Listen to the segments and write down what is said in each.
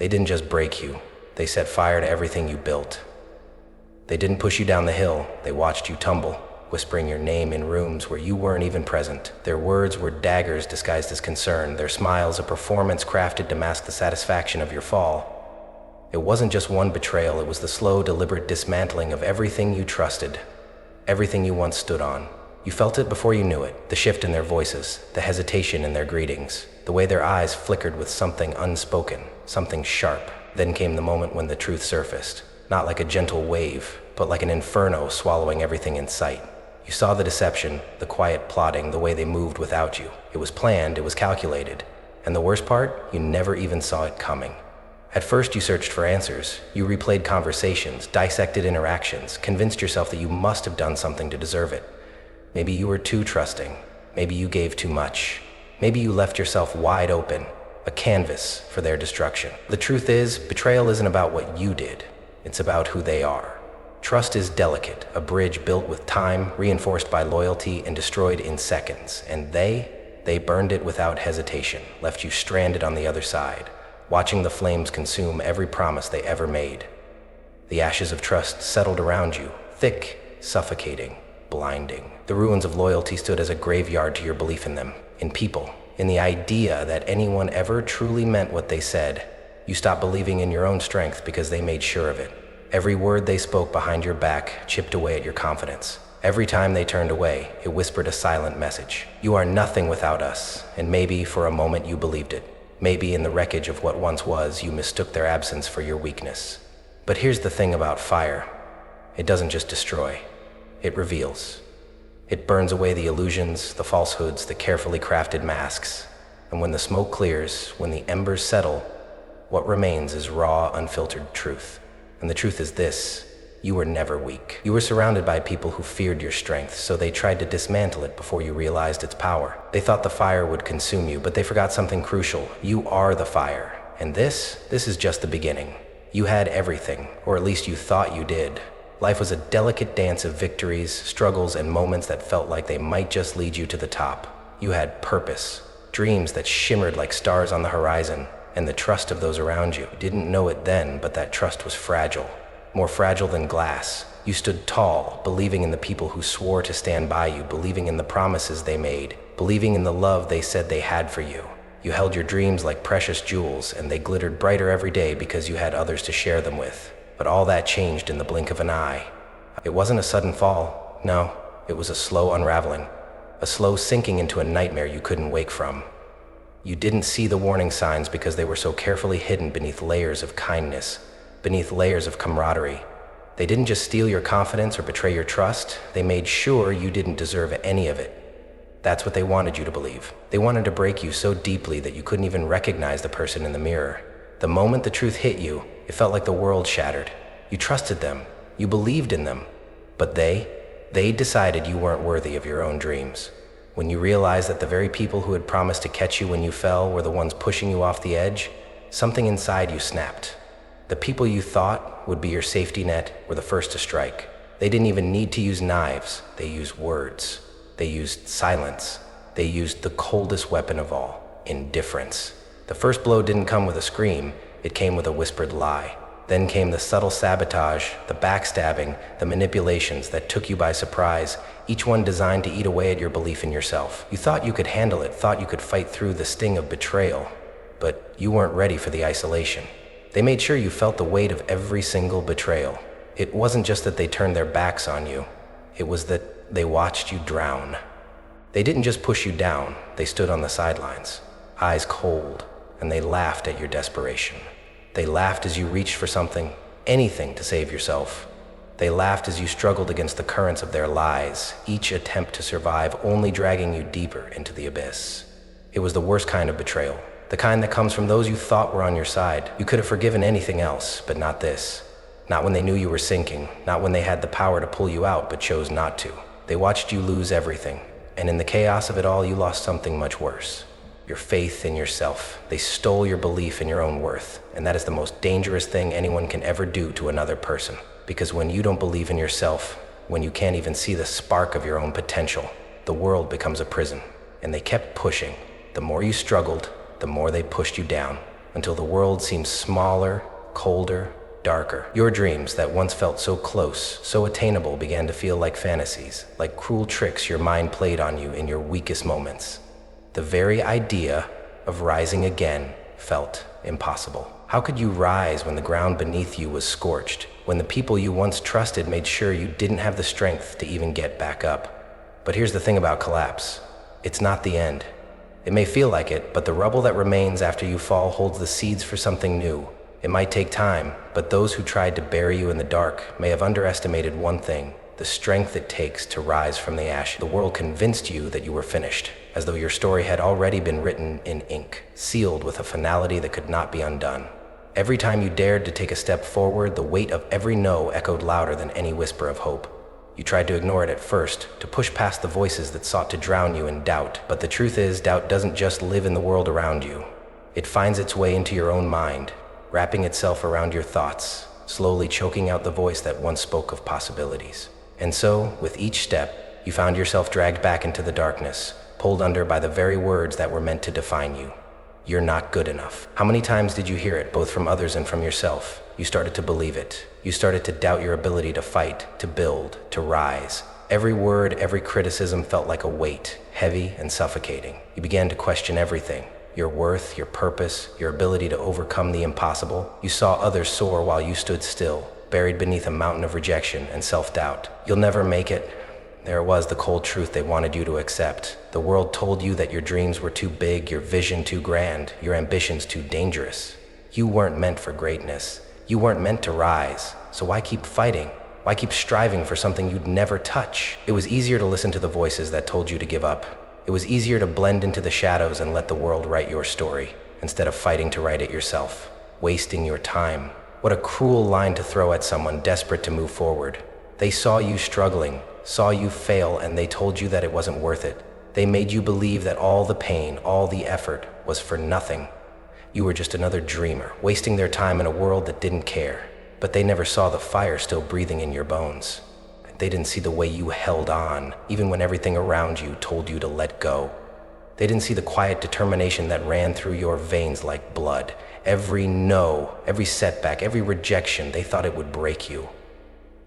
They didn't just break you, they set fire to everything you built. They didn't push you down the hill, they watched you tumble, whispering your name in rooms where you weren't even present. Their words were daggers disguised as concern, their smiles a performance crafted to mask the satisfaction of your fall. It wasn't just one betrayal, it was the slow, deliberate dismantling of everything you trusted, everything you once stood on. You felt it before you knew it, the shift in their voices, the hesitation in their greetings, the way their eyes flickered with something unspoken, something sharp. Then came the moment when the truth surfaced, not like a gentle wave, but like an inferno swallowing everything in sight. You saw the deception, the quiet plotting, the way they moved without you. It was planned, it was calculated. And the worst part, you never even saw it coming. At first you searched for answers. You replayed conversations, dissected interactions, convinced yourself that you must have done something to deserve it. Maybe you were too trusting. Maybe you gave too much. Maybe you left yourself wide open, a canvas for their destruction. The truth is, betrayal isn't about what you did. It's about who they are. Trust is delicate, a bridge built with time, reinforced by loyalty, and destroyed in seconds. And they burned it without hesitation, left you stranded on the other side, watching the flames consume every promise they ever made. The ashes of trust settled around you, thick, suffocating, blinding. The ruins of loyalty stood as a graveyard to your belief in them, in people, in the idea that anyone ever truly meant what they said. You stopped believing in your own strength because they made sure of it. Every word they spoke behind your back chipped away at your confidence. Every time they turned away, it whispered a silent message. You are nothing without us, and maybe for a moment you believed it. Maybe in the wreckage of what once was, you mistook their absence for your weakness. But here's the thing about fire. It doesn't just destroy. It reveals. It burns away the illusions, the falsehoods, the carefully crafted masks. And when the smoke clears, when the embers settle, what remains is raw, unfiltered truth. And the truth is this: you were never weak. You were surrounded by people who feared your strength, so they tried to dismantle it before you realized its power. They thought the fire would consume you, but they forgot something crucial. You are the fire. And this is just the beginning. You had everything, or at least you thought you did. Life was a delicate dance of victories, struggles, and moments that felt like they might just lead you to the top. You had purpose, dreams that shimmered like stars on the horizon, and the trust of those around you. You didn't know it then, but that trust was fragile, more fragile than glass. You stood tall, believing in the people who swore to stand by you, believing in the promises they made, believing in the love they said they had for you. You held your dreams like precious jewels, and they glittered brighter every day because you had others to share them with. But all that changed in the blink of an eye. It wasn't a sudden fall, no, it was a slow unraveling, a slow sinking into a nightmare you couldn't wake from. You didn't see the warning signs because they were so carefully hidden beneath layers of kindness, beneath layers of camaraderie. They didn't just steal your confidence or betray your trust, they made sure you didn't deserve any of it. That's what they wanted you to believe. They wanted to break you so deeply that you couldn't even recognize the person in the mirror. The moment the truth hit you, it felt like the world shattered. You trusted them, you believed in them, but they decided you weren't worthy of your own dreams. When you realized that the very people who had promised to catch you when you fell were the ones pushing you off the edge, something inside you snapped. The people you thought would be your safety net were the first to strike. They didn't even need to use knives, they used words. They used silence. They used the coldest weapon of all, indifference. The first blow didn't come with a scream, it came with a whispered lie. Then came the subtle sabotage, the backstabbing, the manipulations that took you by surprise, each one designed to eat away at your belief in yourself. You thought you could handle it, thought you could fight through the sting of betrayal, but you weren't ready for the isolation. They made sure you felt the weight of every single betrayal. It wasn't just that they turned their backs on you, it was that they watched you drown. They didn't just push you down, they stood on the sidelines, eyes cold, and they laughed at your desperation. They laughed as you reached for something, anything to save yourself. They laughed as you struggled against the currents of their lies, each attempt to survive only dragging you deeper into the abyss. It was the worst kind of betrayal, the kind that comes from those you thought were on your side. You could have forgiven anything else, but not this. Not when they knew you were sinking, not when they had the power to pull you out but chose not to. They watched you lose everything, and in the chaos of it all, you lost something much worse. Your faith in yourself. They stole your belief in your own worth, and that is the most dangerous thing anyone can ever do to another person. Because when you don't believe in yourself, when you can't even see the spark of your own potential, the world becomes a prison. And they kept pushing. The more you struggled, the more they pushed you down. until the world seemed smaller, colder, darker. Your dreams that once felt so close, so attainable, began to feel like fantasies, like cruel tricks your mind played on you in your weakest moments. The very idea of rising again felt impossible. How could you rise when the ground beneath you was scorched, when the people you once trusted made sure you didn't have the strength to even get back up? But here's the thing about collapse. It's not the end. It may feel like it, but the rubble that remains after you fall holds the seeds for something new. It might take time, but those who tried to bury you in the dark may have underestimated one thing: the strength it takes to rise from the ash. The world convinced you that you were finished, as though your story had already been written in ink, sealed with a finality that could not be undone. Every time you dared to take a step forward, the weight of every no echoed louder than any whisper of hope. You tried to ignore it at first, to push past the voices that sought to drown you in doubt. But the truth is, doubt doesn't just live in the world around you. It finds its way into your own mind, wrapping itself around your thoughts, slowly choking out the voice that once spoke of possibilities. And so, with each step, you found yourself dragged back into the darkness, pulled under by the very words that were meant to define you. You're not good enough. How many times did you hear it, both from others and from yourself? You started to believe it. You started to doubt your ability to fight, to build, to rise. Every word, every criticism felt like a weight, heavy and suffocating. You began to question everything: your worth, your purpose, your ability to overcome the impossible. You saw others soar while you stood still, buried beneath a mountain of rejection and self-doubt. You'll never make it. There it was, the cold truth they wanted you to accept. The world told you that your dreams were too big, your vision too grand, your ambitions too dangerous. You weren't meant for greatness. You weren't meant to rise. So why keep fighting? Why keep striving for something you'd never touch? It was easier to listen to the voices that told you to give up. It was easier to blend into the shadows and let the world write your story, instead of fighting to write it yourself, wasting your time. What a cruel line to throw at someone desperate to move forward. They saw you struggling, saw you fail, and they told you that it wasn't worth it. They made you believe that all the pain, all the effort was for nothing. You were just another dreamer, wasting their time in a world that didn't care. But they never saw the fire still breathing in your bones. They didn't see the way you held on, even when everything around you told you to let go. They didn't see the quiet determination that ran through your veins like blood. Every no, every setback, every rejection, they thought it would break you,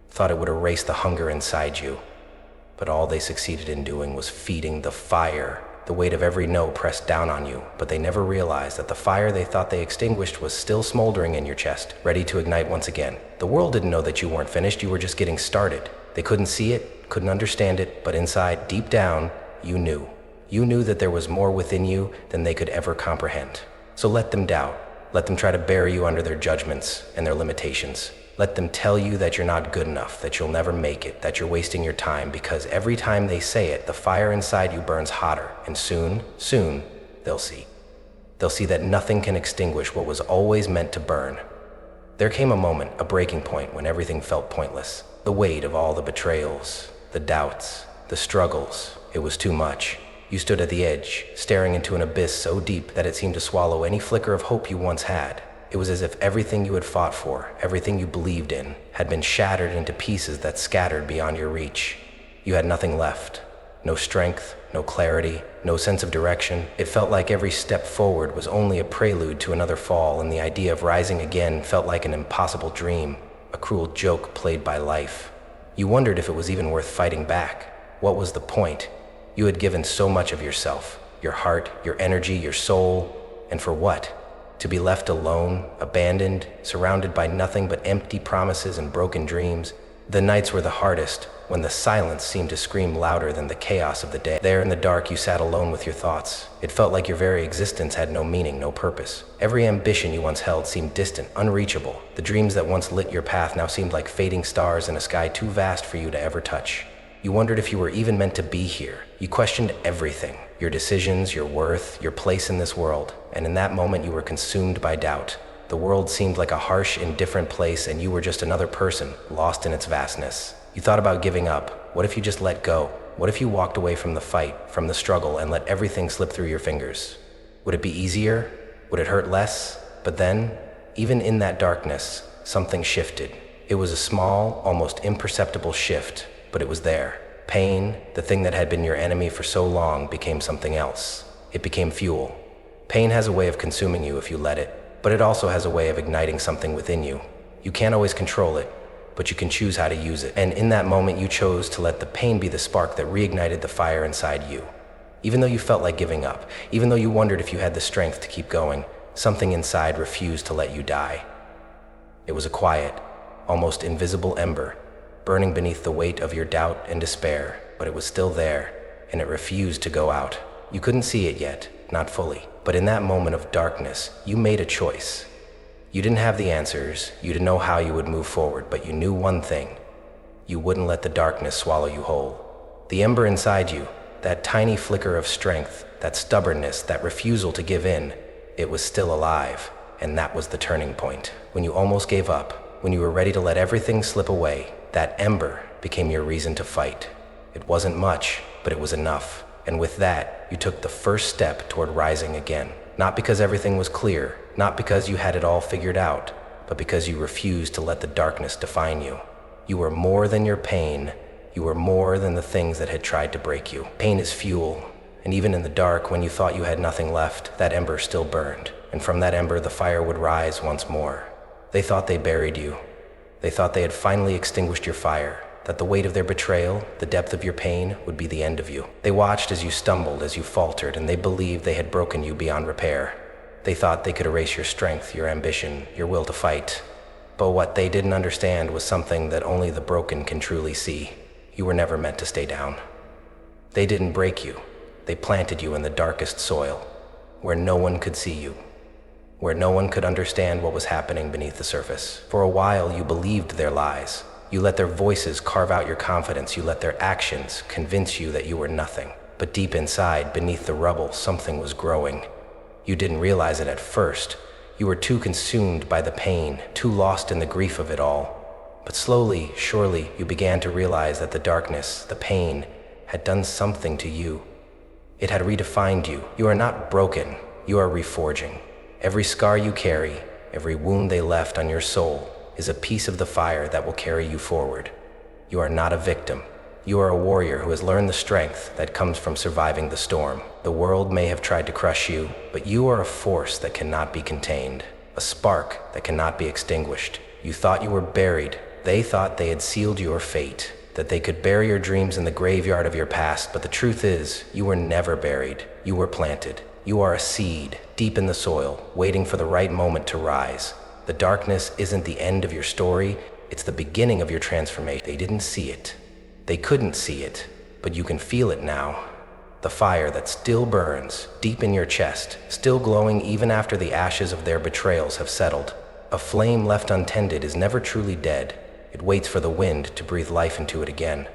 thought it would erase the hunger inside you. But all they succeeded in doing was feeding the fire. The weight of every no pressed down on you, but they never realized that the fire they thought they extinguished was still smoldering in your chest, ready to ignite once again. The world didn't know that you weren't finished, you were just getting started. They couldn't see it, couldn't understand it, but inside, deep down, you knew. You knew that there was more within you than they could ever comprehend. So let them doubt. Let them try to bury you under their judgments and their limitations. Let them tell you that you're not good enough, that you'll never make it, that you're wasting your time, because every time they say it, the fire inside you burns hotter, and soon, they'll see. They'll see that nothing can extinguish what was always meant to burn. There came a moment, a breaking point, when everything felt pointless. The weight of all the betrayals, the doubts, the struggles, it was too much. You stood at the edge, staring into an abyss so deep that it seemed to swallow any flicker of hope you once had. It was as if everything you had fought for, everything you believed in, had been shattered into pieces that scattered beyond your reach. You had nothing left. No strength, no clarity, no sense of direction. It felt like every step forward was only a prelude to another fall, and the idea of rising again felt like an impossible dream, a cruel joke played by life. You wondered if it was even worth fighting back. What was the point? You had given so much of yourself, your heart, your energy, your soul, and for what? To be left alone, abandoned, surrounded by nothing but empty promises and broken dreams. The nights were the hardest, when the silence seemed to scream louder than the chaos of the day. There in the dark, you sat alone with your thoughts. It felt like your very existence had no meaning, no purpose. Every ambition you once held seemed distant, unreachable. The dreams that once lit your path now seemed like fading stars in a sky too vast for you to ever touch. You wondered if you were even meant to be here. You questioned everything, your decisions, your worth, your place in this world. And in that moment, you were consumed by doubt. The world seemed like a harsh, indifferent place, and you were just another person, lost in its vastness. You thought about giving up. What if you just let go? What if you walked away from the fight, from the struggle, and let everything slip through your fingers? Would it be easier? Would it hurt less? But then, even in that darkness, something shifted. It was a small, almost imperceptible shift, but it was there. Pain, the thing that had been your enemy for so long, became something else. It became fuel. Pain has a way of consuming you if you let it. but it also has a way of igniting something within you. You can't always control it, but you can choose how to use it. And in that moment, you chose to let the pain be the spark that reignited the fire inside you. Even though you felt like giving up, even though you wondered if you had the strength to keep going, something inside refused to let you die. It was a quiet, almost invisible ember, burning beneath the weight of your doubt and despair, but it was still there, and it refused to go out. You couldn't see it yet, not fully, but in that moment of darkness, you made a choice. You didn't have the answers, you didn't know how you would move forward, but you knew one thing. You wouldn't let the darkness swallow you whole. The ember inside you, that tiny flicker of strength, that stubbornness, that refusal to give in, it was still alive, and that was the turning point. When you almost gave up, when you were ready to let everything slip away, that ember became your reason to fight. It wasn't much, but it was enough. And with that, you took the first step toward rising again. Not because everything was clear, not because you had it all figured out, but because you refused to let the darkness define you. You were more than your pain. You were more than the things that had tried to break you. Pain is fuel, and even in the dark, when you thought you had nothing left, that ember still burned. And from that ember, the fire would rise once more. They thought they buried you. They thought they had finally extinguished your fire, that the weight of their betrayal, the depth of your pain, would be the end of you. They watched as you stumbled, as you faltered, and they believed they had broken you beyond repair. They thought they could erase your strength, your ambition, your will to fight. But what they didn't understand was something that only the broken can truly see. You were never meant to stay down. They didn't break you. They planted you in the darkest soil, where no one could see you, where no one could understand what was happening beneath the surface. For a while, you believed their lies. You let their voices carve out your confidence. You let their actions convince you that you were nothing. But deep inside, beneath the rubble, something was growing. You didn't realize it at first. You were too consumed by the pain, too lost in the grief of it all. But slowly, surely, you began to realize that the darkness, the pain, had done something to you. It had redefined you. You are not broken. You are reforging. Every scar you carry, every wound they left on your soul, is a piece of the fire that will carry you forward. You are not a victim. You are a warrior who has learned the strength that comes from surviving the storm. The world may have tried to crush you, but you are a force that cannot be contained, a spark that cannot be extinguished. You thought you were buried. They thought they had sealed your fate, that they could bury your dreams in the graveyard of your past, but the truth is, you were never buried. You were planted. You are a seed, deep in the soil, waiting for the right moment to rise. The darkness isn't the end of your story, it's the beginning of your transformation. They didn't see it. They couldn't see it, but you can feel it now. The fire that still burns, deep in your chest, still glowing even after the ashes of their betrayals have settled. A flame left untended is never truly dead. It waits for the wind to breathe life into it again.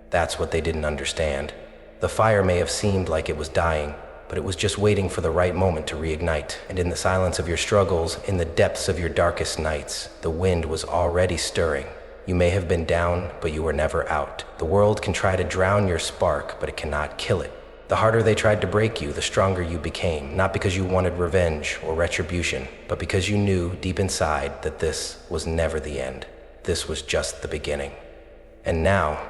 That's what they didn't understand. The fire may have seemed like it was dying, but it was just waiting for the right moment to reignite. And in the silence of your struggles, in the depths of your darkest nights, the wind was already stirring. You may have been down, but you were never out. The world can try to drown your spark, but it cannot kill it. The harder they tried to break you, the stronger you became, not because you wanted revenge or retribution, but because you knew deep inside that this was never the end. This was just the beginning. And now,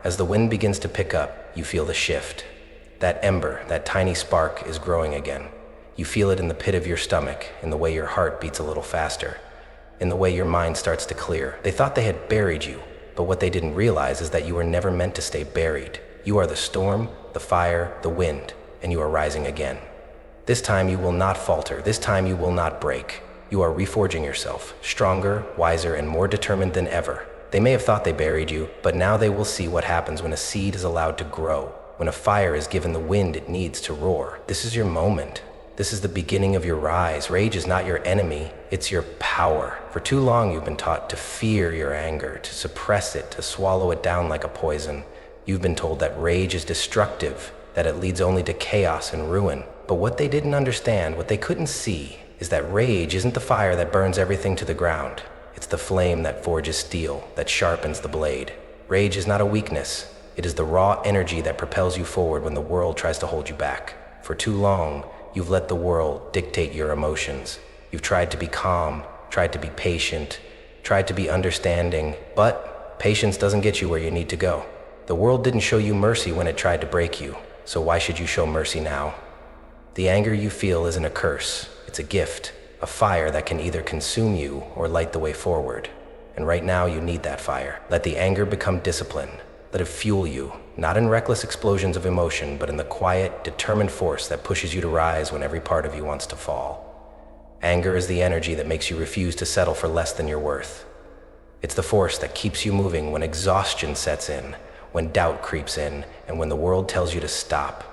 as the wind begins to pick up, you feel the shift. That ember, that tiny spark is growing again. You feel it in the pit of your stomach, in the way your heart beats a little faster, in the way your mind starts to clear. They thought they had buried you, but what they didn't realize is that you were never meant to stay buried. You are the storm, the fire, the wind, and you are rising again. This time you will not falter. This time you will not break. You are reforging yourself, stronger, wiser, and more determined than ever. They may have thought they buried you, but now they will see what happens when a seed is allowed to grow. When a fire is given the wind it needs to roar. This is your moment. This is the beginning of your rise. Rage is not your enemy, it's your power. For too long you've been taught to fear your anger, to suppress it, to swallow it down like a poison. You've been told that rage is destructive, that it leads only to chaos and ruin. But what they didn't understand, what they couldn't see, is that rage isn't the fire that burns everything to the ground. It's the flame that forges steel, that sharpens the blade. Rage is not a weakness. It is the raw energy that propels you forward when the world tries to hold you back. For too long, you've let the world dictate your emotions. You've tried to be calm, tried to be patient, tried to be understanding, but patience doesn't get you where you need to go. The world didn't show you mercy when it tried to break you, so why should you show mercy now? The anger you feel isn't a curse, it's a gift, a fire that can either consume you or light the way forward. And right now you need that fire. Let the anger become discipline. Let it fuel you, not in reckless explosions of emotion, but in the quiet, determined force that pushes you to rise when every part of you wants to fall. Anger is the energy that makes you refuse to settle for less than you're worth. It's the force that keeps you moving when exhaustion sets in, when doubt creeps in, and when the world tells you to stop.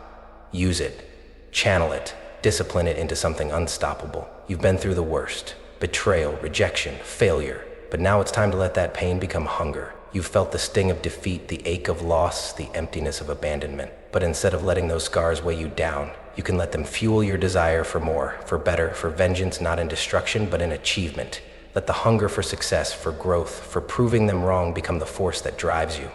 Use it, channel it, discipline it into something unstoppable. You've been through the worst: betrayal, rejection, failure. But now it's time to let that pain become hunger. You've felt the sting of defeat, the ache of loss, the emptiness of abandonment. But instead of letting those scars weigh you down, you can let them fuel your desire for more, for better, for vengeance, not in destruction, but in achievement. Let the hunger for success, for growth, for proving them wrong become the force that drives you.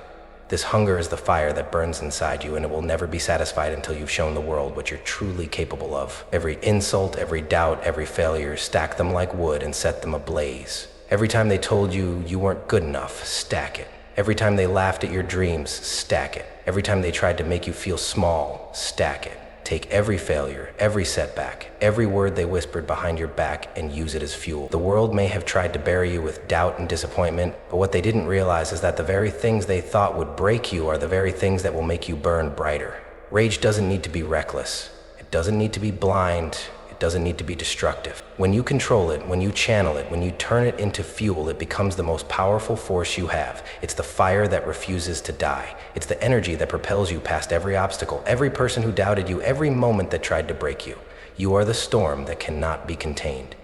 This hunger is the fire that burns inside you, and it will never be satisfied until you've shown the world what you're truly capable of. Every insult, every doubt, every failure, stack them like wood and set them ablaze. Every time they told you you weren't good enough, stack it. Every time they laughed at your dreams, stack it. Every time they tried to make you feel small, stack it. Take every failure, every setback, every word they whispered behind your back and use it as fuel. The world may have tried to bury you with doubt and disappointment, but what they didn't realize is that the very things they thought would break you are the very things that will make you burn brighter. Rage doesn't need to be reckless. It doesn't need to be blind. It doesn't need to be destructive. When you control it, when you channel it, when you turn it into fuel, it becomes the most powerful force you have. It's the fire that refuses to die. It's the energy that propels you past every obstacle, every person who doubted you, every moment that tried to break you. You are the storm that cannot be contained.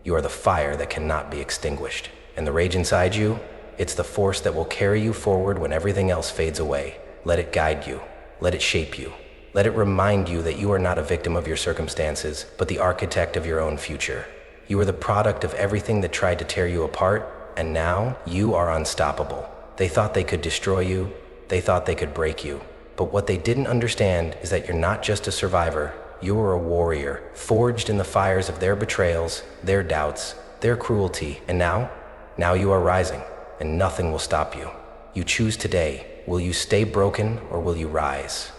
You are the fire that cannot be extinguished. And the rage inside you, it's the force that will carry you forward when everything else fades away. Let it guide you. Let it shape you. Let it remind you that you are not a victim of your circumstances, but the architect of your own future. You are the product of everything that tried to tear you apart, and now you are unstoppable. They thought they could destroy you. They thought they could break you. But what they didn't understand is that you're not just a survivor. You are a warrior, forged in the fires of their betrayals, their doubts, their cruelty. And now you are rising, and nothing will stop you. You choose today. Will you stay broken, or will you rise?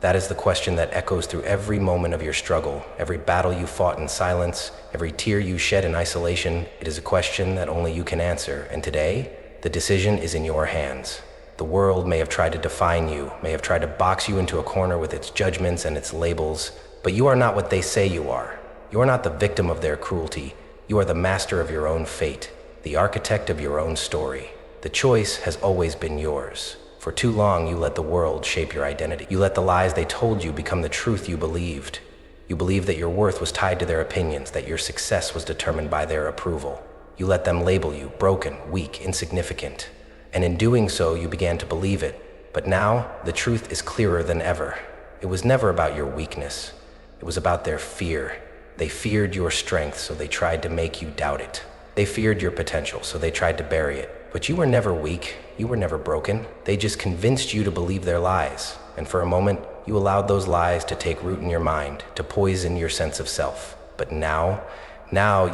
That is the question that echoes through every moment of your struggle, every battle you fought in silence, every tear you shed in isolation. It is a question that only you can answer, and today, the decision is in your hands. The world may have tried to define you, may have tried to box you into a corner with its judgments and its labels, but you are not what they say you are. You are not the victim of their cruelty. You are the master of your own fate, the architect of your own story. The choice has always been yours. For too long, you let the world shape your identity. You let the lies they told you become the truth you believed. You believed that your worth was tied to their opinions, that your success was determined by their approval. You let them label you broken, weak, insignificant. And in doing so, you began to believe it. But now, the truth is clearer than ever. It was never about your weakness. It was about their fear. They feared your strength, so they tried to make you doubt it. They feared your potential, so they tried to bury it. But you were never weak. You were never broken. They just convinced you to believe their lies. And for a moment, you allowed those lies to take root in your mind, to poison your sense of self. But now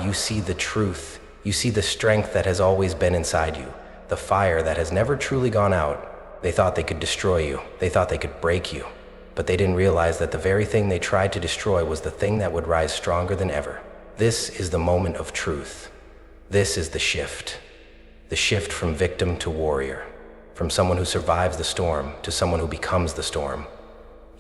you see the truth. You see the strength that has always been inside you, the fire that has never truly gone out. They thought they could destroy you. They thought they could break you. But they didn't realize that the very thing they tried to destroy was the thing that would rise stronger than ever. This is the moment of truth. This is the shift. The shift from victim to warrior, from someone who survives the storm to someone who becomes the storm.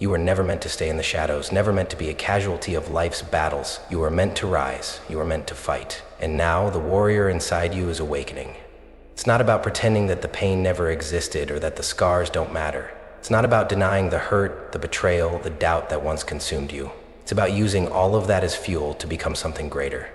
You were never meant to stay in the shadows, never meant to be a casualty of life's battles. You were meant to rise, you were meant to fight. And now the warrior inside you is awakening. It's not about pretending that the pain never existed or that the scars don't matter. It's not about denying the hurt, the betrayal, the doubt that once consumed you. It's about using all of that as fuel to become something greater.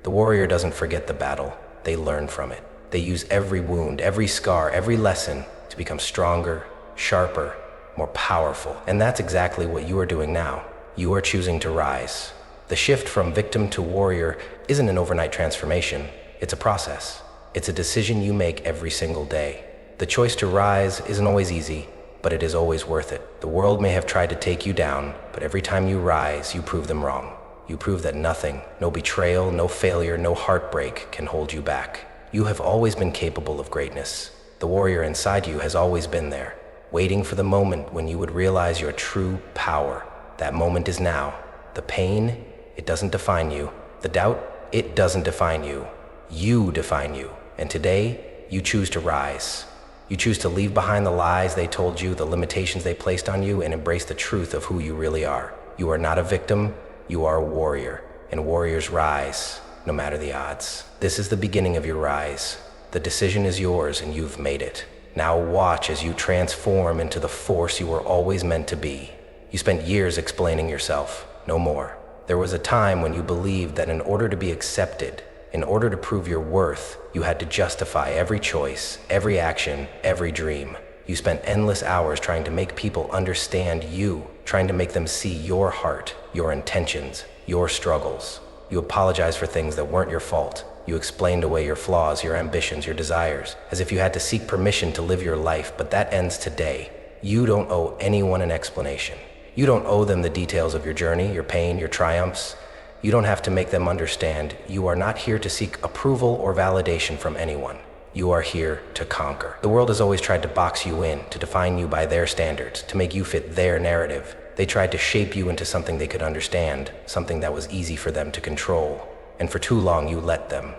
The warrior doesn't forget the battle, they learn from it. They use every wound, every scar, every lesson to become stronger, sharper, more powerful. And that's exactly what you are doing now. You are choosing to rise. The shift from victim to warrior isn't an overnight transformation. It's a process. It's a decision you make every single day. The choice to rise isn't always easy, but it is always worth it. The world may have tried to take you down, but every time you rise, you prove them wrong. You prove that nothing, no betrayal, no failure, no heartbreak can hold you back. You have always been capable of greatness. The warrior inside you has always been there, waiting for the moment when you would realize your true power. That moment is now. The pain, it doesn't define you. The doubt, It doesn't define you. You define you. And today, you choose to rise. You choose to leave behind the lies they told you, the limitations they placed on you, and embrace the truth of who you really are. You are not a victim, you are a warrior, and warriors rise, no matter the odds. This is the beginning of your rise. The decision is yours, and you've made it. Now watch as you transform into the force you were always meant to be. You spent years explaining yourself. No more. There was a time when you believed that in order to be accepted, in order to prove your worth, you had to justify every choice, every action, every dream. You spent endless hours trying to make people understand you, trying to make them see your heart, your intentions, your struggles. You apologized for things that weren't your fault. You explained away your flaws, your ambitions, your desires, as if you had to seek permission to live your life, but that ends today. You don't owe anyone an explanation. You don't owe them the details of your journey, your pain, your triumphs. You don't have to make them understand. You are not here to seek approval or validation from anyone. You are here to conquer. The world has always tried to box you in, to define you by their standards, to make you fit their narrative. They tried to shape you into something they could understand, something that was easy for them to control. And for too long, you let them.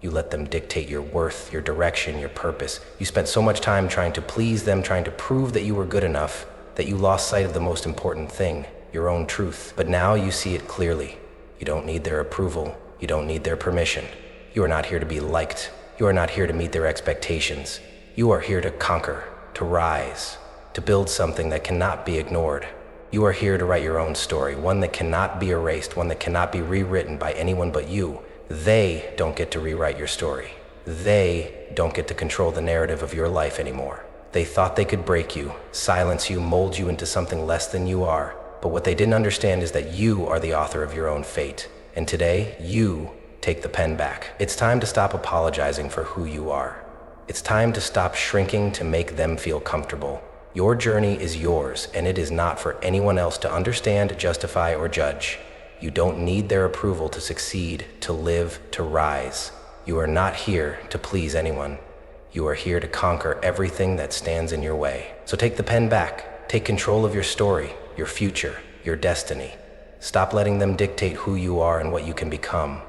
You let them dictate your worth, your direction, your purpose. You spent so much time trying to please them, trying to prove that you were good enough, that you lost sight of the most important thing, your own truth. But now you see it clearly. You don't need their approval. You don't need their permission. You are not here to be liked. You are not here to meet their expectations. You are here to conquer, to rise, to build something that cannot be ignored. You are here to write your own story, one that cannot be erased, one that cannot be rewritten by anyone but you. They don't get to rewrite your story. They don't get to control the narrative of your life anymore. They thought they could break you, silence you, mold you into something less than you are. But what they didn't understand is that you are the author of your own fate. And today, you take the pen back. It's time to stop apologizing for who you are. It's time to stop shrinking to make them feel comfortable. Your journey is yours, and it is not for anyone else to understand, justify, or judge. You don't need their approval to succeed, to live, to rise. You are not here to please anyone. You are here to conquer everything that stands in your way. So take the pen back. Take control of your story, your future, your destiny. Stop letting them dictate who you are and what you can become.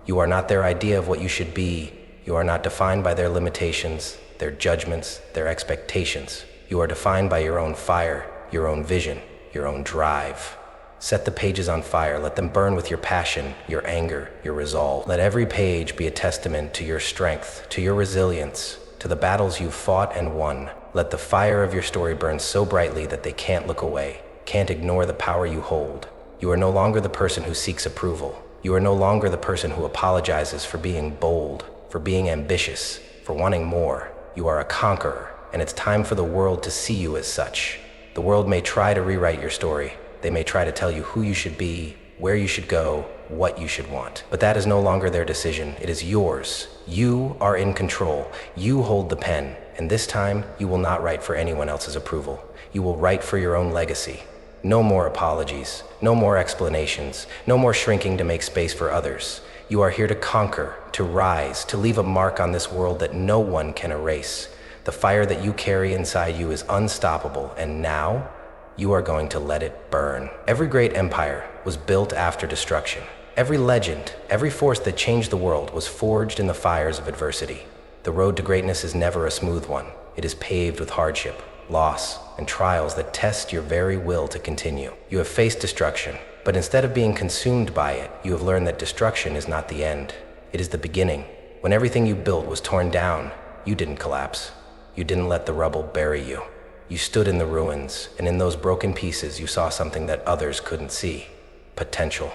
You are not their idea of what you should be. You are not defined by their limitations, their judgments, their expectations. You are defined by your own fire, your own vision, your own drive. Set the pages on fire. Let them burn with your passion, your anger, your resolve. Let every page be a testament to your strength, to your resilience, to the battles you've fought and won. Let the fire of your story burn so brightly that they can't look away, can't ignore the power you hold. You are no longer the person who seeks approval. You are no longer the person who apologizes for being bold, for being ambitious, for wanting more. You are a conqueror, and it's time for the world to see you as such. The world may try to rewrite your story. They may try to tell you who you should be, where you should go, what you should want. But that is no longer their decision. It is yours. You are in control. You hold the pen. And this time, you will not write for anyone else's approval. You will write for your own legacy. No more apologies, no more explanations, no more shrinking to make space for others. You are here to conquer, to rise, to leave a mark on this world that no one can erase. The fire that you carry inside you is unstoppable, and now you are going to let it burn. Every great empire was built after destruction. Every legend, every force that changed the world was forged in the fires of adversity. The road to greatness is never a smooth one. It is paved with hardship, loss, and trials that test your very will to continue. You have faced destruction, but instead of being consumed by it, you have learned that destruction is not the end. It is the beginning. When everything you built was torn down, you didn't collapse. You didn't let the rubble bury you. You stood in the ruins, and in those broken pieces, you saw something that others couldn't see. Potential.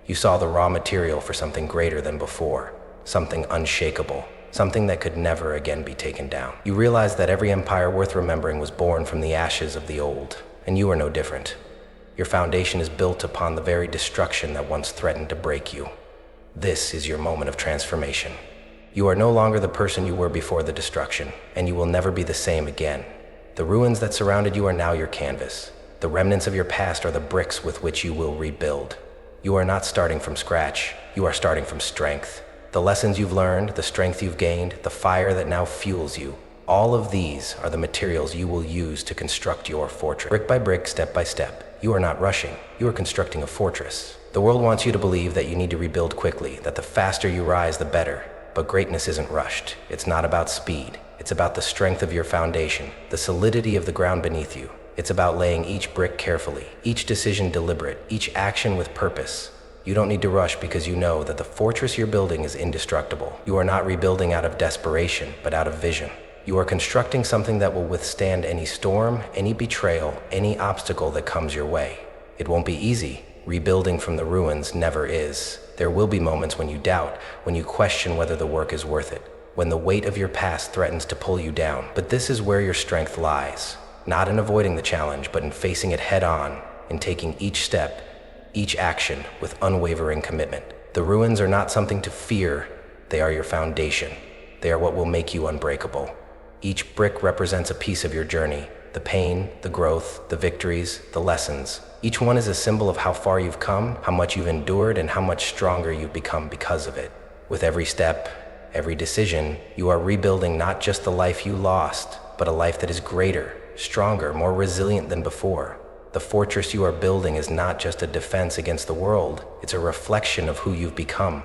You saw the raw material for something greater than before, something unshakable, something that could never again be taken down. You realized that every empire worth remembering was born from the ashes of the old, and you are no different. Your foundation is built upon the very destruction that once threatened to break you. This is your moment of transformation. You are no longer the person you were before the destruction, and you will never be the same again. The ruins that surrounded you are now your canvas. The remnants of your past are the bricks with which you will rebuild. You are not starting from scratch. You are starting from strength. The lessons you've learned, the strength you've gained, the fire that now fuels you, all of these are the materials you will use to construct your fortress. Brick by brick, step by step. You are not rushing. You are constructing a fortress. The world wants you to believe that you need to rebuild quickly, that the faster you rise, the better. But greatness isn't rushed. It's not about speed. It's about the strength of your foundation, the solidity of the ground beneath you. It's about laying each brick carefully, each decision deliberate, each action with purpose. You don't need to rush because you know that the fortress you're building is indestructible. You are not rebuilding out of desperation, but out of vision. You are constructing something that will withstand any storm, any betrayal, any obstacle that comes your way. It won't be easy. Rebuilding from the ruins never is. There will be moments when you doubt, when you question whether the work is worth it, when the weight of your past threatens to pull you down. But this is where your strength lies, not in avoiding the challenge, but in facing it head on, in taking each step, each action with unwavering commitment. The ruins are not something to fear, they are your foundation. They are what will make you unbreakable. Each brick represents a piece of your journey, the pain, the growth, the victories, the lessons. Each one is a symbol of how far you've come, how much you've endured, and how much stronger you've become because of it. With every step, every decision, you are rebuilding not just the life you lost, but a life that is greater, stronger, more resilient than before. The fortress you are building is not just a defense against the world, it's a reflection of who you've become.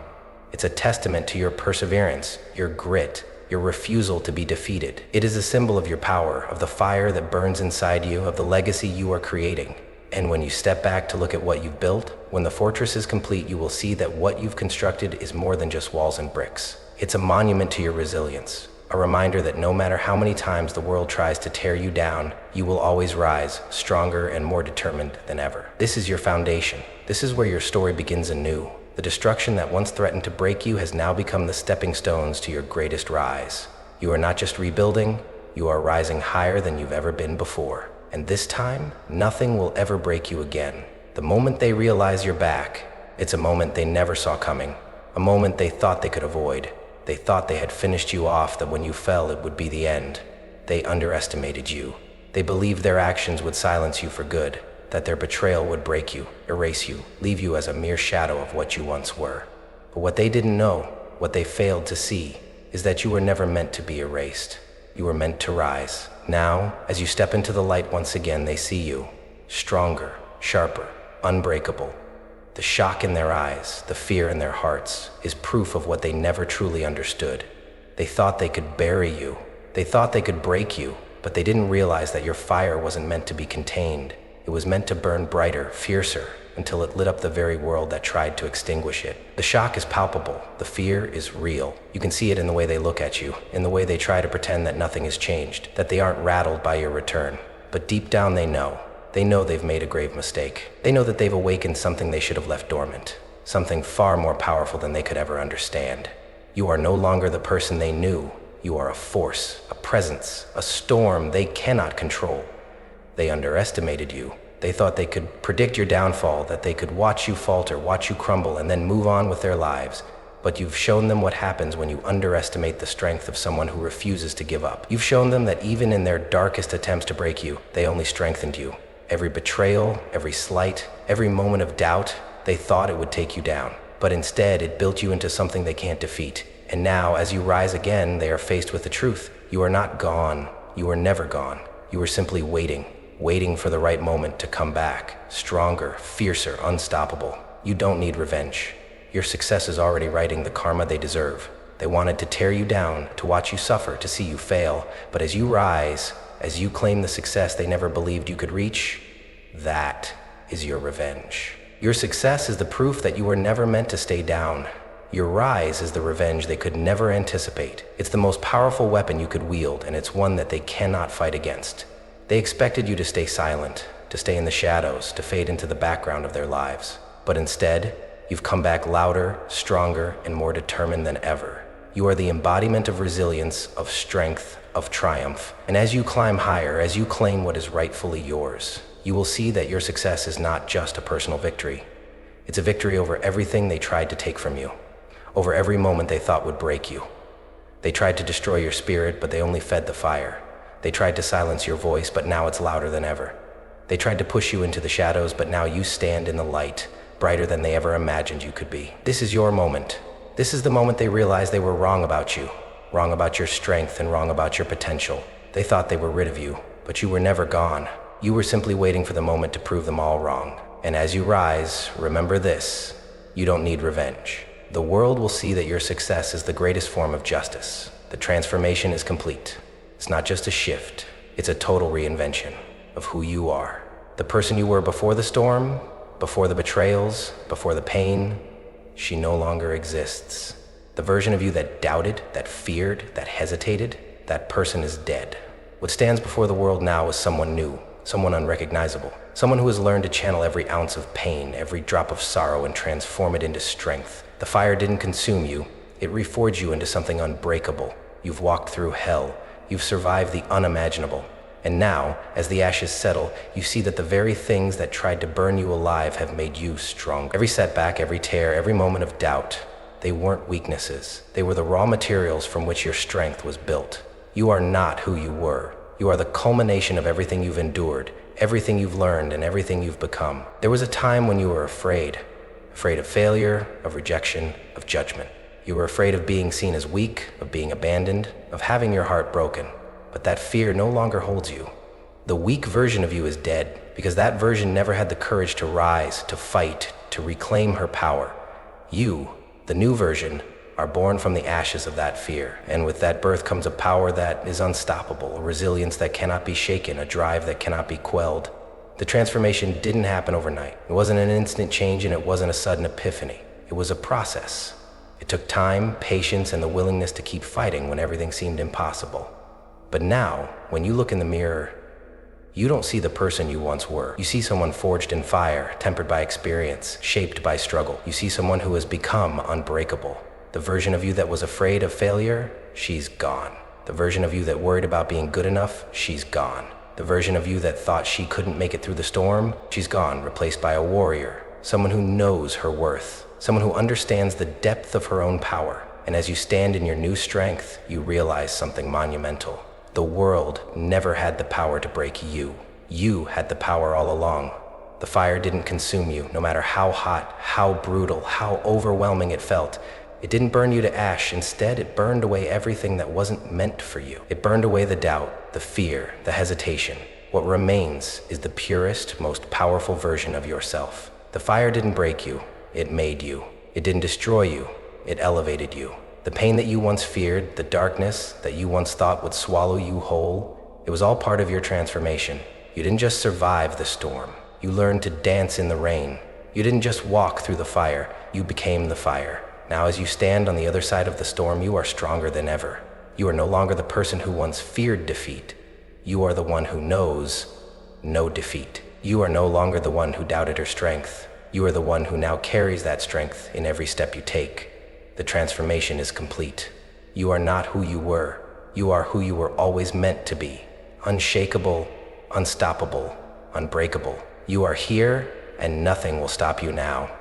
It's a testament to your perseverance, your grit, your refusal to be defeated. It is a symbol of your power, of the fire that burns inside you, of the legacy you are creating. And when you step back to look at what you've built, when the fortress is complete, you will see that what you've constructed is more than just walls and bricks. It's a monument to your resilience, a reminder that no matter how many times the world tries to tear you down, you will always rise, stronger and more determined than ever. This is your foundation. This is where your story begins anew. The destruction that once threatened to break you has now become the stepping stones to your greatest rise. You are not just rebuilding, you are rising higher than you've ever been before. And this time, nothing will ever break you again. The moment they realize you're back, it's a moment they never saw coming, a moment they thought they could avoid. They thought they had finished you off, that when you fell, it would be the end. They underestimated you. They believed their actions would silence you for good, that their betrayal would break you, erase you, leave you as a mere shadow of what you once were. But what they didn't know, what they failed to see, is that you were never meant to be erased. You were meant to rise. Now, as you step into the light once again, they see you, stronger, sharper, unbreakable. The shock in their eyes, the fear in their hearts, is proof of what they never truly understood. They thought they could bury you. They thought they could break you, but they didn't realize that your fire wasn't meant to be contained. It was meant to burn brighter, fiercer, until it lit up the very world that tried to extinguish it. The shock is palpable. The fear is real. You can see it in the way they look at you, in the way they try to pretend that nothing has changed, that they aren't rattled by your return. But deep down they know. They know they've made a grave mistake. They know that they've awakened something they should have left dormant, something far more powerful than they could ever understand. You are no longer the person they knew. You are a force, a presence, a storm they cannot control. They underestimated you. They thought they could predict your downfall, that they could watch you falter, watch you crumble, and then move on with their lives. But you've shown them what happens when you underestimate the strength of someone who refuses to give up. You've shown them that even in their darkest attempts to break you, they only strengthened you. Every betrayal, every slight, every moment of doubt, they thought it would take you down. But instead, it built you into something they can't defeat. And now, as you rise again, they are faced with the truth. You are not gone. You are never gone. You are simply waiting for the right moment to come back, stronger, fiercer, unstoppable. You don't need revenge. Your success is already writing the karma they deserve. They wanted to tear you down, to watch you suffer, to see you fail. But as you rise, as you claim the success they never believed you could reach, that is your revenge. Your success is the proof that you were never meant to stay down. Your rise is the revenge they could never anticipate. It's the most powerful weapon you could wield, and it's one that they cannot fight against. They expected you to stay silent, to stay in the shadows, to fade into the background of their lives. But instead, you've come back louder, stronger, and more determined than ever. You are the embodiment of resilience, of strength, of triumph. And as you climb higher, as you claim what is rightfully yours, you will see that your success is not just a personal victory. It's a victory over everything they tried to take from you, over every moment they thought would break you. They tried to destroy your spirit, but they only fed the fire. They tried to silence your voice, but now it's louder than ever. They tried to push you into the shadows, but now you stand in the light, brighter than they ever imagined you could be. This is your moment. This is the moment they realized they were wrong about you, wrong about your strength and wrong about your potential. They thought they were rid of you, but you were never gone. You were simply waiting for the moment to prove them all wrong. And as you rise, remember this: you don't need revenge. The world will see that your success is the greatest form of justice. The transformation is complete. It's not just a shift, it's a total reinvention of who you are. The person you were before the storm, before the betrayals, before the pain, she no longer exists. The version of you that doubted, that feared, that hesitated, that person is dead. What stands before the world now is someone new, someone unrecognizable, someone who has learned to channel every ounce of pain, every drop of sorrow, and transform it into strength. The fire didn't consume you, it reforged you into something unbreakable. You've walked through hell, you've survived the unimaginable. And now, as the ashes settle, you see that the very things that tried to burn you alive have made you strong. Every setback, every tear, every moment of doubt, they weren't weaknesses. They were the raw materials from which your strength was built. You are not who you were. You are the culmination of everything you've endured, everything you've learned, and everything you've become. There was a time when you were afraid of failure, of rejection, of judgment. You were afraid of being seen as weak, of being abandoned, of having your heart broken. But that fear no longer holds you. The weak version of you is dead because that version never had the courage to rise, to fight, to reclaim her power. You, the new version, are born from the ashes of that fear. And with that birth comes a power that is unstoppable, a resilience that cannot be shaken, a drive that cannot be quelled. The transformation didn't happen overnight. It wasn't an instant change and it wasn't a sudden epiphany. It was a process. It took time, patience, and the willingness to keep fighting when everything seemed impossible. But now, when you look in the mirror, you don't see the person you once were. You see someone forged in fire, tempered by experience, shaped by struggle. You see someone who has become unbreakable. The version of you that was afraid of failure, she's gone. The version of you that worried about being good enough, she's gone. The version of you that thought she couldn't make it through the storm, she's gone, replaced by a warrior, someone who knows her worth, someone who understands the depth of her own power. And as you stand in your new strength, you realize something monumental. The world never had the power to break you. You had the power all along. The fire didn't consume you, no matter how hot, how brutal, how overwhelming it felt. It didn't burn you to ash. Instead, it burned away everything that wasn't meant for you. It burned away the doubt, the fear, the hesitation. What remains is the purest, most powerful version of yourself. The fire didn't break you, it made you. It didn't destroy you, it elevated you. The pain that you once feared, the darkness that you once thought would swallow you whole, it was all part of your transformation. You didn't just survive the storm. You learned to dance in the rain. You didn't just walk through the fire, you became the fire. Now as you stand on the other side of the storm, you are stronger than ever. You are no longer the person who once feared defeat. You are the one who knows no defeat. You are no longer the one who doubted her strength. You are the one who now carries that strength in every step you take. The transformation is complete. You are not who you were. You are who you were always meant to be. Unshakable, unstoppable, unbreakable. You are here, and nothing will stop you now.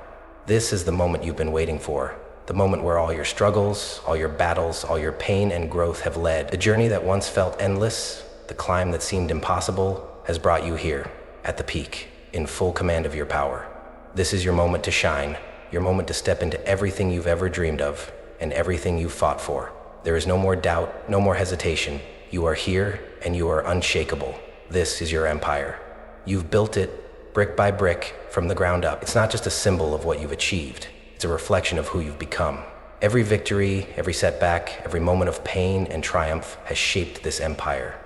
This is the moment you've been waiting for. The moment where all your struggles, all your battles, all your pain and growth have led. The journey that once felt endless, the climb that seemed impossible, has brought you here, at the peak, in full command of your power. This is your moment to shine. Your moment to step into everything you've ever dreamed of and everything you've fought for. There is no more doubt, no more hesitation. You are here and you are unshakable. This is your empire. You've built it brick by brick from the ground up. It's not just a symbol of what you've achieved. It's a reflection of who you've become. Every victory, every setback, every moment of pain and triumph has shaped this empire.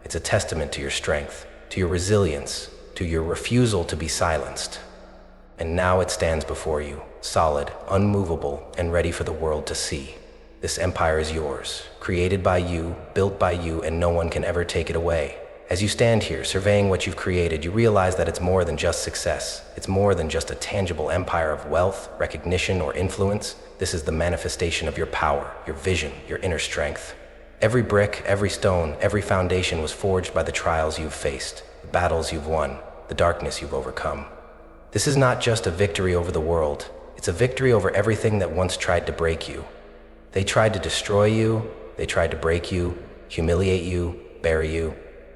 It's a testament to your strength, to your resilience, to your refusal to be silenced. And now it stands before you, solid, unmovable, and ready for the world to see. This empire is yours, created by you, built by you, and no one can ever take it away. As you stand here, surveying what you've created, you realize that it's more than just success. It's more than just a tangible empire of wealth, recognition, or influence. This is the manifestation of your power, your vision, your inner strength. Every brick, every stone, every foundation was forged by the trials you've faced, the battles you've won, the darkness you've overcome. This is not just a victory over the world. It's a victory over everything that once tried to break you. They tried to destroy you. They tried to break you, humiliate you, bury you.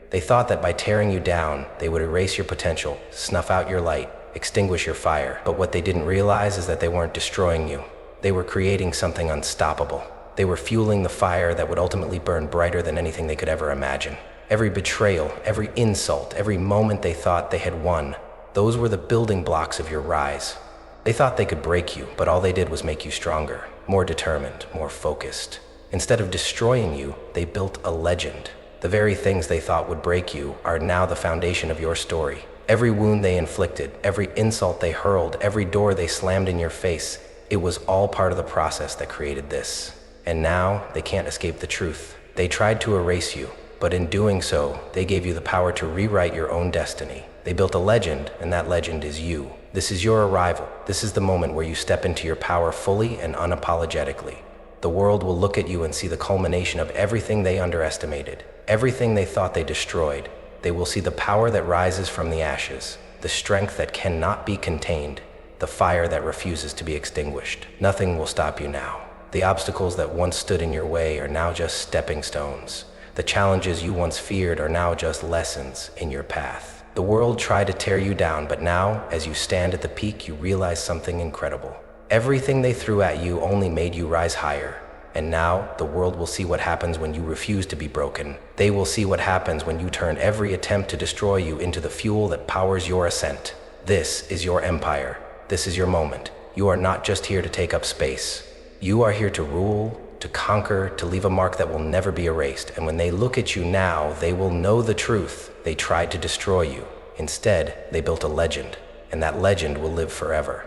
They thought that by tearing you down, they would erase your potential, snuff out your light, extinguish your fire. But what they didn't realize is that they weren't destroying you. They were creating something unstoppable. They were fueling the fire that would ultimately burn brighter than anything they could ever imagine. Every betrayal, every insult, every moment they thought they had won, Those were the building blocks of your rise. They thought they could break you, but all they did was make you stronger, more determined, more focused. Instead of destroying you, they built a legend. The very things they thought would break you are now the foundation of your story. Every wound they inflicted, every insult they hurled, every door they slammed in your face, it was all part of the process that created this. And now, they can't escape the truth. They tried to erase you, but in doing so, they gave you the power to rewrite your own destiny. They built a legend, and that legend is you. This is your arrival. This is the moment where you step into your power fully and unapologetically. The world will look at you and see the culmination of everything they underestimated, everything they thought they destroyed. They will see the power that rises from the ashes, the strength that cannot be contained, the fire that refuses to be extinguished. Nothing will stop you now. The obstacles that once stood in your way are now just stepping stones. The challenges you once feared are now just lessons in your path. The world tried to tear you down, but now, as you stand at the peak, you realize something incredible. Everything they threw at you only made you rise higher. And now, the world will see what happens when you refuse to be broken. They will see what happens when you turn every attempt to destroy you into the fuel that powers your ascent. This is your empire. This is your moment. You are not just here to take up space. You are here to rule, to conquer, to leave a mark that will never be erased. And when they look at you now, they will know the truth. They tried to destroy you. Instead, they built a legend, and that legend will live forever.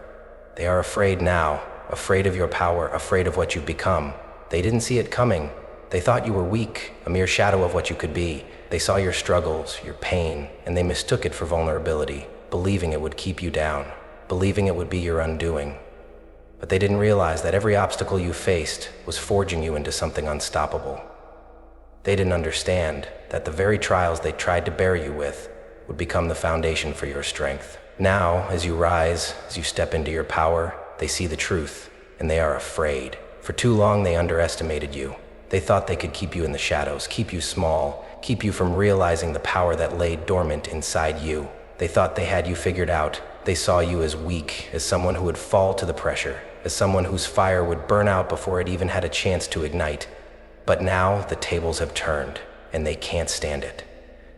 They are afraid now, afraid of your power, afraid of what you've become. They didn't see it coming. They thought you were weak, a mere shadow of what you could be. They saw your struggles, your pain, and they mistook it for vulnerability, believing it would keep you down, believing it would be your undoing. But they didn't realize that every obstacle you faced was forging you into something unstoppable. They didn't understand that the very trials they tried to bury you with would become the foundation for your strength. Now, as you rise, as you step into your power, they see the truth, and they are afraid. For too long, they underestimated you. They thought they could keep you in the shadows, keep you small, keep you from realizing the power that lay dormant inside you. They thought they had you figured out. They saw you as weak, as someone who would fall to the pressure, as someone whose fire would burn out before it even had a chance to ignite. But now, the tables have turned, and they can't stand it.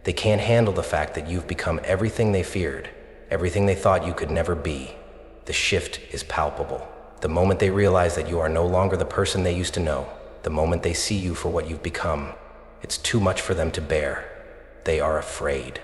They can't handle the fact that you've become everything they feared, everything they thought you could never be. The shift is palpable. The moment they realize that you are no longer the person they used to know, the moment they see you for what you've become, it's too much for them to bear. They are afraid.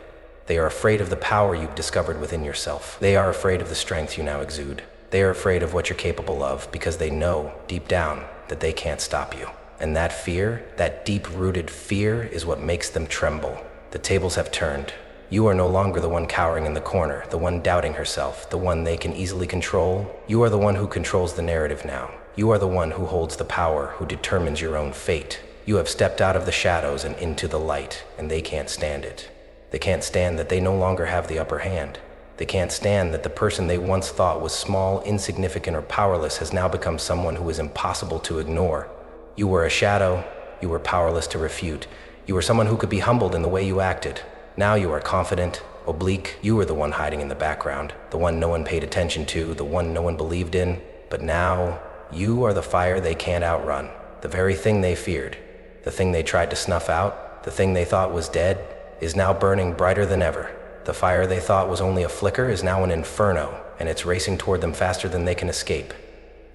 They are afraid of the power you've discovered within yourself. They are afraid of the strength you now exude. They are afraid of what you're capable of because they know, deep down, that they can't stop you. And that fear, that deep-rooted fear, is what makes them tremble. The tables have turned. You are no longer the one cowering in the corner, the one doubting herself, the one they can easily control. You are the one who controls the narrative now. You are the one who holds the power, who determines your own fate. You have stepped out of the shadows and into the light, and they can't stand it. They can't stand that they no longer have the upper hand. They can't stand that the person they once thought was small, insignificant, or powerless has now become someone who is impossible to ignore. You were a shadow. You were powerless to refute. You were someone who could be humbled in the way you acted. Now you are confident, oblique. You were the one hiding in the background, the one no one paid attention to, the one no one believed in. But now, you are the fire they can't outrun, the very thing they feared, the thing they tried to snuff out, the thing they thought was dead, is now burning brighter than ever. The fire they thought was only a flicker is now an inferno, and it's racing toward them faster than they can escape.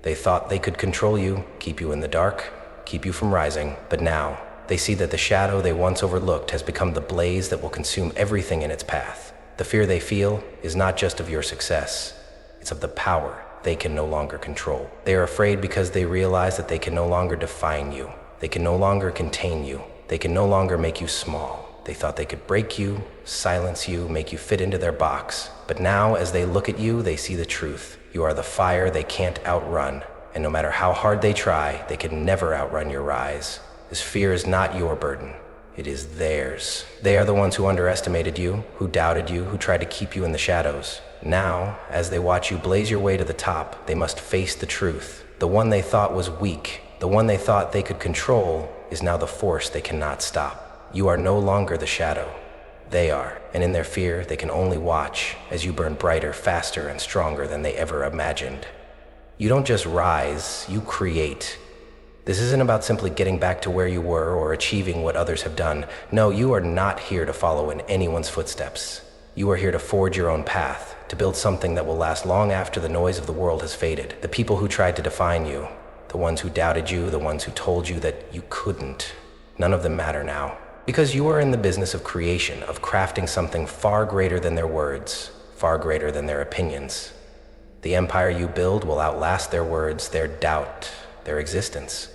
They thought they could control you, keep you in the dark, keep you from rising, but now, they see that the shadow they once overlooked has become the blaze that will consume everything in its path. The fear they feel is not just of your success, it's of the power they can no longer control. They are afraid because they realize that they can no longer define you. They can no longer contain you. They can no longer make you small. They thought they could break you, silence you, make you fit into their box. But now, as they look at you, they see the truth. You are the fire they can't outrun, and no matter how hard they try, they can never outrun your rise. This fear is not your burden. It is theirs. They are the ones who underestimated you, who doubted you, who tried to keep you in the shadows. Now, as they watch you blaze your way to the top, they must face the truth. The one they thought was weak, the one they thought they could control, is now the force they cannot stop. You are no longer the shadow. They are, and in their fear, they can only watch as you burn brighter, faster, and stronger than they ever imagined. You don't just rise, you create. This isn't about simply getting back to where you were or achieving what others have done. No, you are not here to follow in anyone's footsteps. You are here to forge your own path, to build something that will last long after the noise of the world has faded. The people who tried to define you, the ones who doubted you, the ones who told you that you couldn't, none of them matter now. Because you are in the business of creation, of crafting something far greater than their words, far greater than their opinions. The empire you build will outlast their words, their doubt, their existence.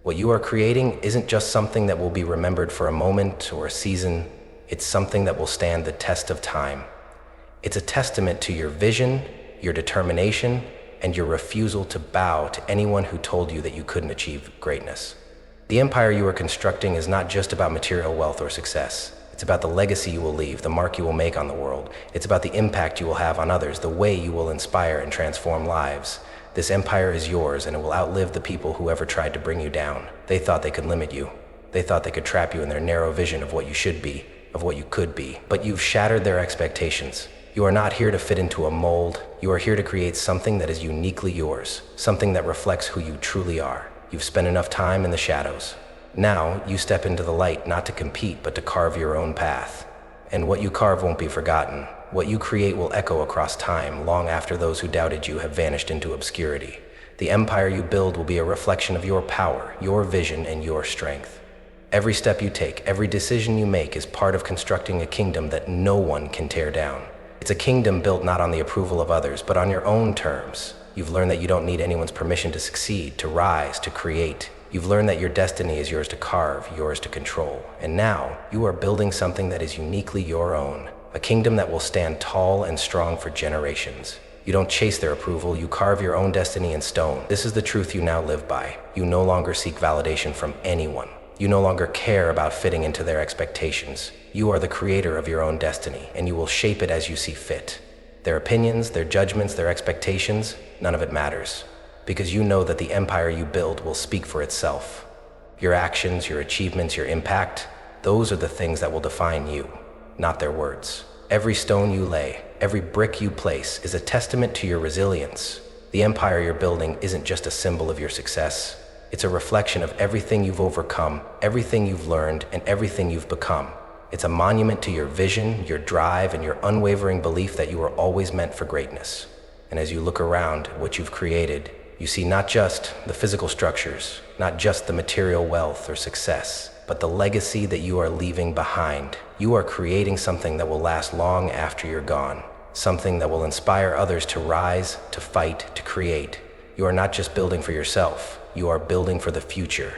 What you are creating isn't just something that will be remembered for a moment or a season. It's something that will stand the test of time. It's a testament to your vision, your determination, and your refusal to bow to anyone who told you that you couldn't achieve greatness. The empire you are constructing is not just about material wealth or success. It's about the legacy you will leave, the mark you will make on the world. It's about the impact you will have on others, the way you will inspire and transform lives. This empire is yours, and it will outlive the people who ever tried to bring you down. They thought they could limit you. They thought they could trap you in their narrow vision of what you should be, of what you could be. But you've shattered their expectations. You are not here to fit into a mold. You are here to create something that is uniquely yours, something that reflects who you truly are. You've spent enough time in the shadows. Now you step into the light, not to compete, but to carve your own path. And what you carve won't be forgotten. What you create will echo across time, long after those who doubted you have vanished into obscurity. The empire you build will be a reflection of your power, your vision, and your strength. Every step you take, every decision you make is part of constructing a kingdom that no one can tear down. It's a kingdom built not on the approval of others, but on your own terms. You've learned that you don't need anyone's permission to succeed, to rise, to create. You've learned that your destiny is yours to carve, yours to control. And now, you are building something that is uniquely your own. A kingdom that will stand tall and strong for generations. You don't chase their approval, you carve your own destiny in stone. This is the truth you now live by. You no longer seek validation from anyone. You no longer care about fitting into their expectations. You are the creator of your own destiny, and you will shape it as you see fit. Their opinions, their judgments, their expectations, none of it matters. Because you know that the empire you build will speak for itself. Your actions, your achievements, your impact, those are the things that will define you, not their words. Every stone you lay, every brick you place is a testament to your resilience. The empire you're building isn't just a symbol of your success. It's a reflection of everything you've overcome, everything you've learned, and everything you've become. It's a monument to your vision, your drive, and your unwavering belief that you are always meant for greatness. And as you look around at what you've created, you see not just the physical structures, not just the material wealth or success, but the legacy that you are leaving behind. You are creating something that will last long after you're gone, something that will inspire others to rise, to fight, to create. You are not just building for yourself, you are building for the future.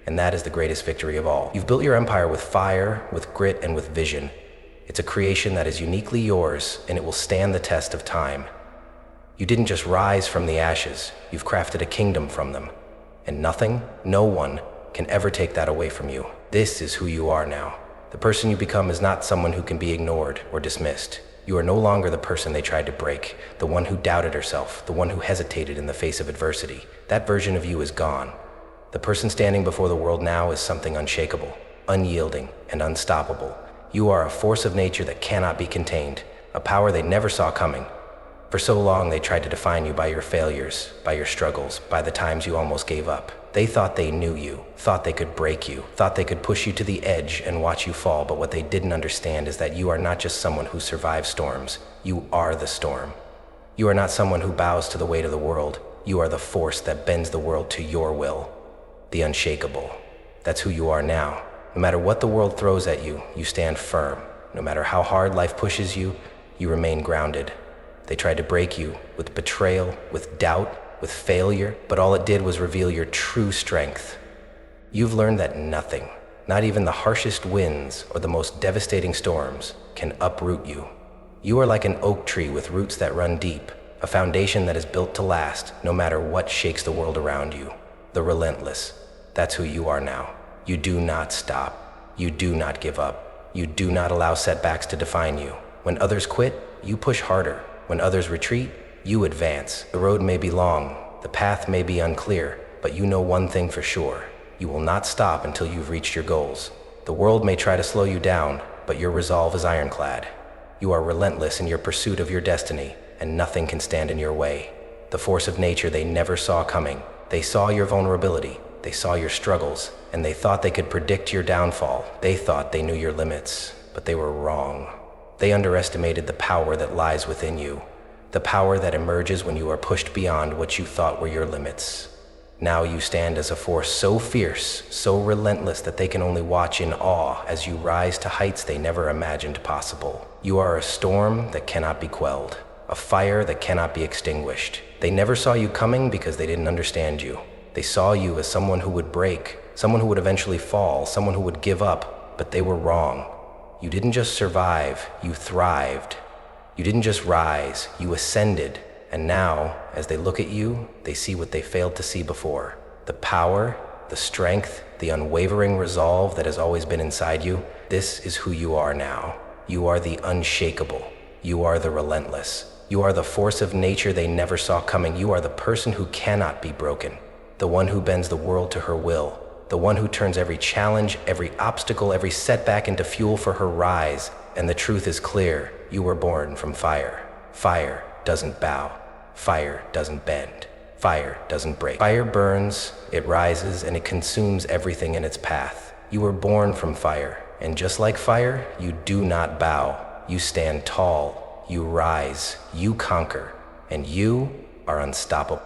And that is the greatest victory of all. You've built your empire with fire, with grit, and with vision. It's a creation that is uniquely yours, and it will stand the test of time. You didn't just rise from the ashes, you've crafted a kingdom from them. And nothing, no one, can ever take that away from you. This is who you are now. The person you become is not someone who can be ignored or dismissed. You are no longer the person they tried to break, the one who doubted herself, the one who hesitated in the face of adversity. That version of you is gone. The person standing before the world now is something unshakable, unyielding, and unstoppable. You are a force of nature that cannot be contained, a power they never saw coming. For so long, they tried to define you by your failures, by your struggles, by the times you almost gave up. They thought they knew you, thought they could break you, thought they could push you to the edge and watch you fall, but what they didn't understand is that you are not just someone who survives storms, you are the storm. You are not someone who bows to the weight of the world, you are the force that bends the world to your will. The unshakable. That's who you are now. No matter what the world throws at you, you stand firm. No matter how hard life pushes you, you remain grounded. They tried to break you with betrayal, with doubt, with failure, but all it did was reveal your true strength. You've learned that nothing, not even the harshest winds or the most devastating storms, can uproot you. You are like an oak tree with roots that run deep, a foundation that is built to last, no matter what shakes the world around you. The relentless. That's who you are now. You do not stop. You do not give up. You do not allow setbacks to define you. When others quit, you push harder. When others retreat, you advance. The road may be long, the path may be unclear, but you know one thing for sure. You will not stop until you've reached your goals. The world may try to slow you down, but your resolve is ironclad. You are relentless in your pursuit of your destiny, and nothing can stand in your way. The force of nature they never saw coming. They saw your vulnerability, they saw your struggles, and they thought they could predict your downfall. They thought they knew your limits, but they were wrong. They underestimated the power that lies within you, the power that emerges when you are pushed beyond what you thought were your limits. Now you stand as a force so fierce, so relentless that they can only watch in awe as you rise to heights they never imagined possible. You are a storm that cannot be quelled, a fire that cannot be extinguished. They never saw you coming because they didn't understand you. They saw you as someone who would break, someone who would eventually fall, someone who would give up, but they were wrong. You didn't just survive, you thrived. You didn't just rise, you ascended. And now, as they look at you, they see what they failed to see before. The power, the strength, the unwavering resolve that has always been inside you. This is who you are now. You are the unshakable. You are the relentless. You are the force of nature they never saw coming. You are the person who cannot be broken. The one who bends the world to her will. The one who turns every challenge, every obstacle, every setback into fuel for her rise. And the truth is clear. You were born from fire. Fire doesn't bow. Fire doesn't bend. Fire doesn't break. Fire burns, it rises, and it consumes everything in its path. You were born from fire, and just like fire, you do not bow. You stand tall, you rise, you conquer, and you are unstoppable.